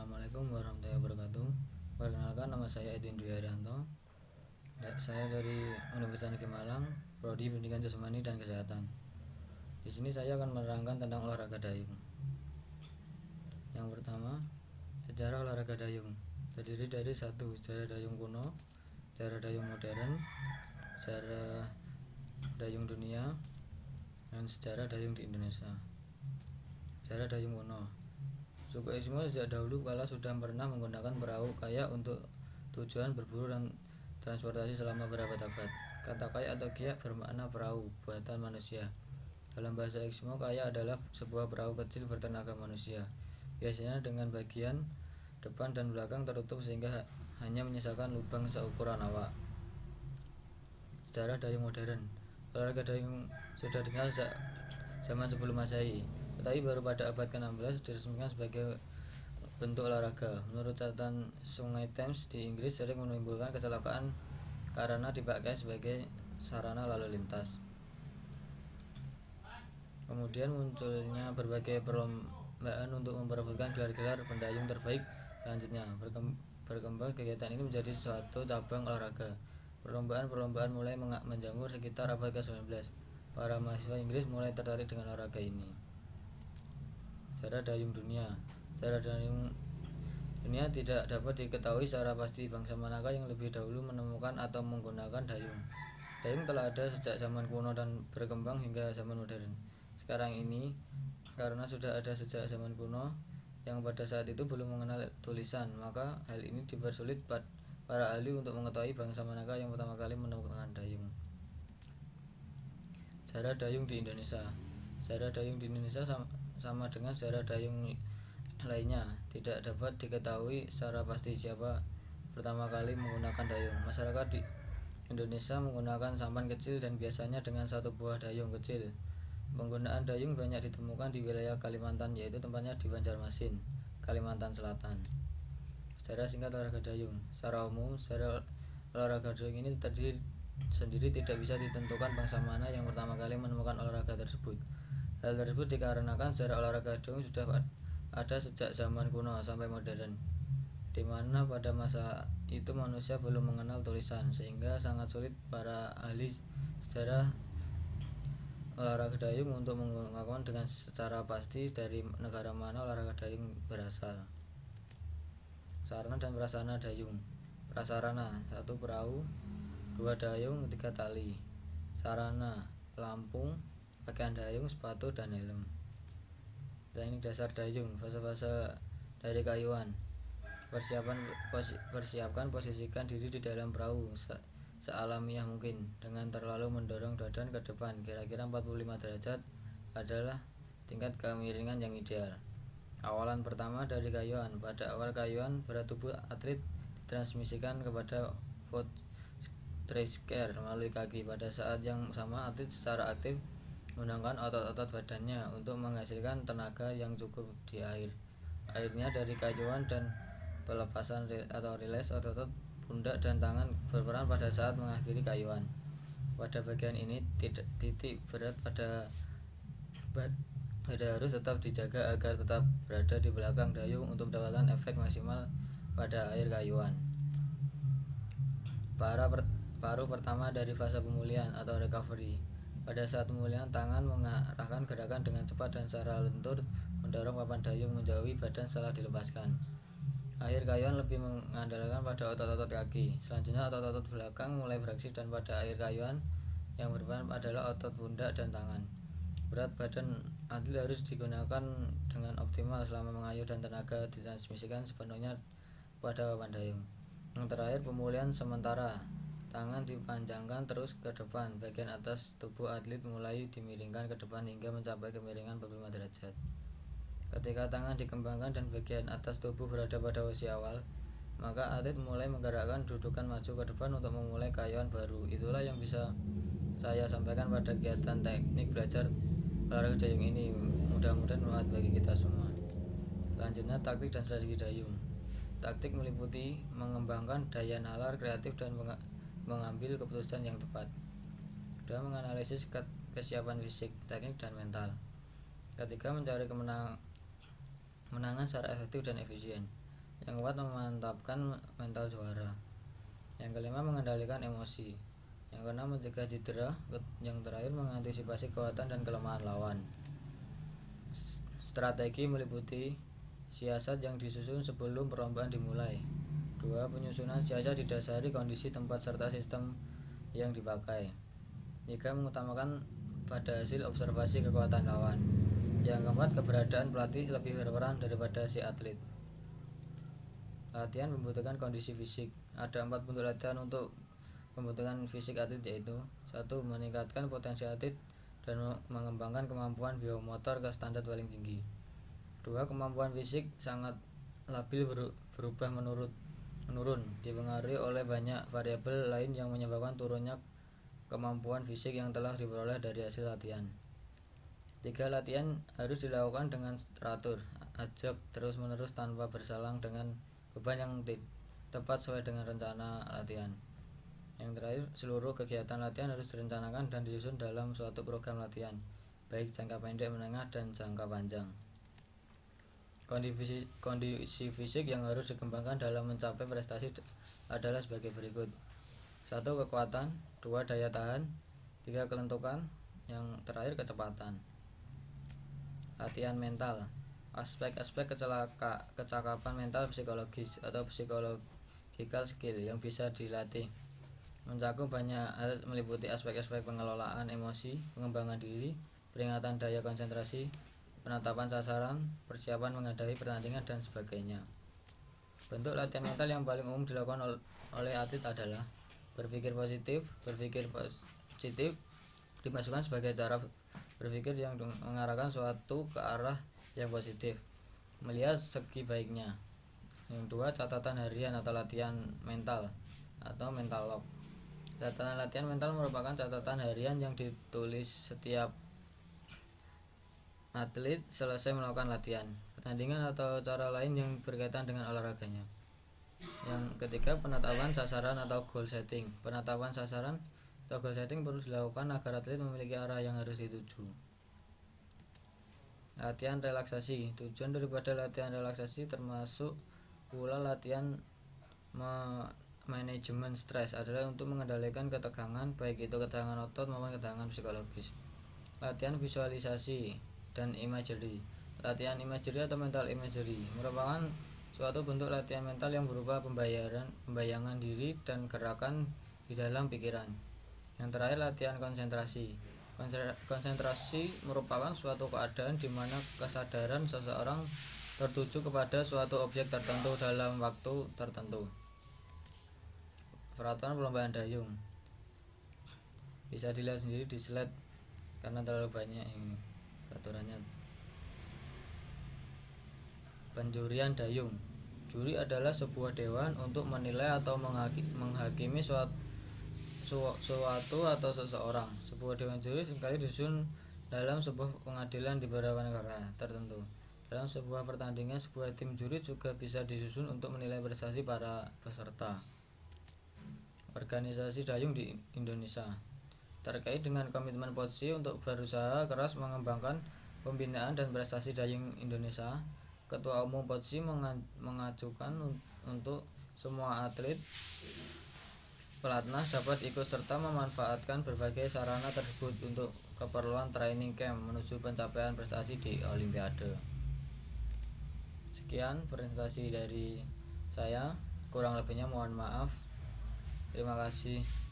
Assalamualaikum warahmatullahi wabarakatuh. Perkenalkan, nama saya Edwin Dwi Haryanto. Saya dari Universitas Negeri Malang, Prodi Pendidikan Jasmani dan Kesehatan. Di sini saya akan menerangkan tentang olahraga dayung. Yang pertama, sejarah olahraga dayung terdiri dari sejarah dayung kuno, sejarah dayung modern, sejarah dayung dunia, dan sejarah dayung di Indonesia. Sejarah dayung kuno. Suku Eskimo sejak dahulu kala sudah pernah menggunakan perahu kayak untuk tujuan berburu dan transportasi selama berabad-abad. Kata kayak atau kiak bermakna perahu buatan manusia. Dalam bahasa Eskimo, kayak adalah sebuah perahu kecil bertenaga manusia, biasanya dengan bagian depan dan belakang tertutup sehingga hanya menyisakan lubang seukuran awak. Sejarah dayung modern. Olahraga dayung sudah dikenal sejak zaman sebelum Masehi, tetapi baru pada abad ke-16 diresmikan sebagai bentuk olahraga. Menurut catatan Sungai Thames di Inggris sering menimbulkan kecelakaan karena dipakai sebagai sarana lalu lintas. Kemudian munculnya berbagai perlombaan untuk memperebutkan gelar-gelar pendayung terbaik. Selanjutnya berkembang kegiatan ini menjadi suatu cabang olahraga. Perlombaan mulai menjamur sekitar abad ke-19. Para mahasiswa Inggris mulai tertarik dengan olahraga ini. Sejarah dayung dunia. Sejarah dayung dunia tidak dapat diketahui secara pasti bangsa manakah yang lebih dahulu menemukan atau menggunakan dayung. Dayung telah ada sejak zaman kuno dan berkembang hingga zaman modern sekarang ini. Karena sudah ada sejak zaman kuno yang pada saat itu belum mengenal tulisan, maka hal ini dipersulit para ahli untuk mengetahui bangsa manakah yang pertama kali menemukan dayung. Sejarah dayung di Indonesia. Sejarah dayung di Indonesia sama dengan sejarah dayung lainnya, tidak dapat diketahui secara pasti siapa pertama kali menggunakan dayung. Masyarakat di Indonesia menggunakan sampan kecil dan biasanya dengan satu buah dayung kecil. Penggunaan dayung banyak ditemukan di wilayah Kalimantan, yaitu tempatnya di Banjarmasin, Kalimantan Selatan. Sejarah singkat olahraga dayung. Secara umum, sejarah olahraga dayung ini sendiri tidak bisa ditentukan bangsa mana yang pertama kali menemukan olahraga tersebut. Hal tersebut dikarenakan sejarah olahraga dayung sudah ada sejak zaman kuno sampai modern, di mana pada masa itu manusia belum mengenal tulisan, sehingga sangat sulit para ahli sejarah olahraga dayung untuk mengungkapkan dengan secara pasti dari negara mana olahraga dayung berasal. Sarana dan prasarana dayung. Prasarana: 1 perahu, 2 dayung, 3 tali. Sarana: pelampung, pakaian dayung, sepatu, dan helm. Teknik dasar dayung. Fase-fase dari kayuan. Persiapkan posisikan diri di dalam perahu sealamiah mungkin dengan terlalu mendorong badan ke depan. Kira-kira 45 derajat adalah tingkat kemiringan yang ideal. Awalan pertama dari kayuan. Pada awal kayuan, berat tubuh atlet ditransmisikan kepada foot tracer melalui kaki. Pada saat yang sama, atlet secara aktif menggunakan otot-otot badannya untuk menghasilkan tenaga yang cukup di air. Akhirnya dari kayuan dan pelepasan atau rilis otot pundak dan tangan berperan pada saat mengakhiri kayuan. Pada bagian ini, titik berat pada harus tetap dijaga agar tetap berada di belakang dayung untuk mendapatkan efek maksimal pada air kayuan. Paruh pertama dari fase pemulihan atau recovery. Pada saat pemulihan, tangan mengarahkan gerakan dengan cepat dan secara lentur mendorong papan dayung menjauhi badan setelah dilepaskan. Akhir kayuan lebih mengandalkan pada otot-otot kaki. Selanjutnya otot-otot belakang mulai beraksi, dan pada akhir kayuan yang berperan adalah otot pundak dan tangan. Berat badan atlet harus digunakan dengan optimal selama mengayuh dan tenaga ditransmisikan sepenuhnya pada papan dayung. Yang terakhir, pemulihan sementara. Tangan dipanjangkan terus ke depan. Bagian atas tubuh atlet mulai dimiringkan ke depan hingga mencapai kemiringan 45 derajat. Ketika tangan dikembangkan dan bagian atas tubuh berada pada posisi awal, maka atlet mulai menggerakkan dudukan maju ke depan untuk memulai kayuan baru. Itulah yang bisa saya sampaikan pada kegiatan teknik belajar olahraga dayung ini. Mudah-mudahan bermanfaat bagi kita semua. Selanjutnya, taktik dan strategi dayung. Taktik meliputi mengembangkan daya nalar kreatif dan mengambil keputusan yang tepat. Dan menganalisis kesiapan fisik, teknik, dan mental. Ketiga, mencari kemenangan secara efektif dan efisien. Yang keempat, memantapkan mental juara. Yang kelima, mengendalikan emosi. Yang keenam, mencegah cedera. Yang terakhir, mengantisipasi kekuatan dan kelemahan lawan. Strategi meliputi siasat yang disusun sebelum perlombaan dimulai. 2. Penyusunan siasat didasari kondisi tempat serta sistem yang dipakai. 3. Mengutamakan pada hasil observasi kekuatan lawan. Yang keempat, keberadaan pelatih lebih berperan daripada si atlet. Latihan membutuhkan kondisi fisik. Ada 4 bentuk latihan untuk pembentukan fisik atlet, yaitu 1. Meningkatkan potensi atlet dan mengembangkan kemampuan biomotor ke standar paling tinggi. 2. Kemampuan fisik sangat labil berubah menurun dipengaruhi oleh banyak variabel lain yang menyebabkan turunnya kemampuan fisik yang telah diperoleh dari hasil latihan. 3. Latihan harus dilakukan dengan teratur, ajak terus-menerus tanpa bersalang dengan beban yang tepat sesuai dengan rencana latihan. Yang terakhir, seluruh kegiatan latihan harus direncanakan dan disusun dalam suatu program latihan, baik jangka pendek, menengah, dan jangka panjang. Kondisi fisik yang harus dikembangkan dalam mencapai prestasi adalah sebagai berikut. 1. Kekuatan. 2. Daya tahan. 3. Kelentukan. Yang terakhir, kecepatan. Latihan mental. Aspek-aspek kecakapan mental psikologis atau psychological skill yang bisa dilatih mencakup banyak hal, meliputi aspek-aspek pengelolaan emosi, pengembangan diri, peringatan daya konsentrasi, penetapan sasaran, persiapan menghadapi pertandingan, dan sebagainya. Bentuk latihan mental yang paling umum dilakukan oleh atlet adalah berpikir positif. Berpikir positif dimasukkan sebagai cara berpikir yang mengarahkan suatu ke arah yang positif, melihat segi baiknya. Yang 2. Catatan harian atau latihan mental atau mental log. Catatan latihan mental merupakan catatan harian yang ditulis setiap atlet selesai melakukan latihan, pertandingan, atau cara lain yang berkaitan dengan olahraganya. Yang ketiga, penetapan sasaran atau goal setting. Penetapan sasaran atau goal setting perlu dilakukan agar atlet memiliki arah yang harus dituju. Latihan relaksasi. Tujuan daripada latihan relaksasi termasuk pula latihan manajemen stres adalah untuk mengendalikan ketegangan, baik itu ketegangan otot maupun ketegangan psikologis. Latihan visualisasi dan imagery. Latihan imagery atau mental imagery merupakan suatu bentuk latihan mental yang berupa pembayangan diri dan gerakan di dalam pikiran. Yang terakhir, latihan konsentrasi. Konsentrasi merupakan suatu keadaan di mana kesadaran seseorang tertuju kepada suatu objek tertentu dalam waktu tertentu. Peraturan perlombaan dayung bisa dilihat sendiri di slide karena terlalu banyak ini peraturannya. Penjurian dayung. Juri adalah sebuah dewan untuk menilai atau menghakimi suatu atau seseorang. Sebuah dewan juri seringkali disusun dalam sebuah pengadilan di beberapa negara tertentu. Dalam sebuah pertandingan, sebuah tim juri juga bisa disusun untuk menilai prestasi para peserta. Organisasi dayung di Indonesia. Terkait dengan komitmen PODSI untuk berusaha keras mengembangkan pembinaan dan prestasi dayung Indonesia, Ketua Umum PODSI mengajukan untuk semua atlet pelatnas dapat ikut serta memanfaatkan berbagai sarana tersebut untuk keperluan training camp menuju pencapaian prestasi di Olimpiade. Sekian presentasi dari saya, kurang lebihnya mohon maaf. Terima kasih.